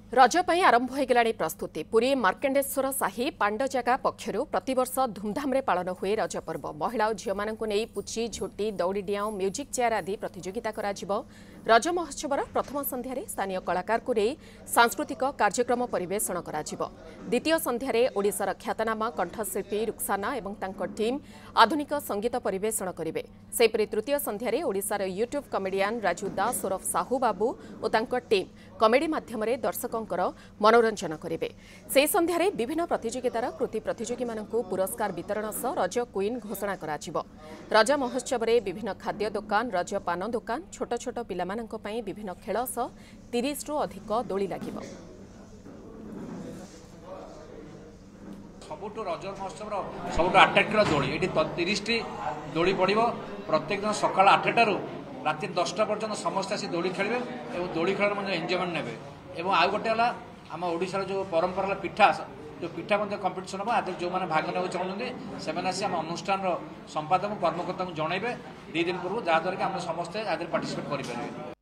रज ପାଇଁ आरंभ होगलाणी प्रस्तुति पुरी मार्कंडेश्वर साही पांडजागा पक्षर प्रतिवर्ष धूमधाम रे पालन हुए रज पर्व महिला और झील मानक नहीं पुची झोटी दौड़ी डियाँ म्यूजिक चेयर आदि प्रतियोगिता करा रज महोत्सवर प्रथम संध्यारे स्थानीय कलाकार को नहीं सांस्कृतिक कार्यक्रम परिवेषण करा द्वितीय संध्यारे ओडिशार ख्यातनामा कंठशिल्पी रुक्साना एवं तांको टीम आधुनिक संगीत परिवेषण करिवे। सेपरि तृतीय संध्यारे ओडिशार यूट्यूब कमेडियन राजू दास ओरफ साहू बाबू और तांको टीम कमेडी माध्यम दर्शकों मनोरंजन करेंगे। से संध्यारे विभिन्न प्रतियोगितार कृति प्रतियोगी मानकु पुरस्कार वितरण सह रज क्वीन घोषणा करा रज महोत्सव में विभिन्न खाद्य दुकान रज पान दुकान छोट छोट पिलामानंक पई विभिन्न खेल सह 30 रु अधिक दोली लागिब। सबुठ रज महोत्सव सबुठ आट्राक्टिव दोली ये 30 टी दोली पड़ो प्रत्येक दिन सकाल 8टारू राति 10टा पर्यटन समस्त आसी दोली खेलें और दोली खेल एंजयमेंट ने एवं आउ गोटे आम ओडिशार जो परंपरा पिठा जो पिठा कंपिटिशन हम आदि जो मैंने भाग ने चाहते से आम अनुष्ठान संपादक कर्मकर्ता जनइबे 2 दिन पूर्व जहाँद्वारा कि आम समस्ते आदि पार्टिसिपेट करेंगे।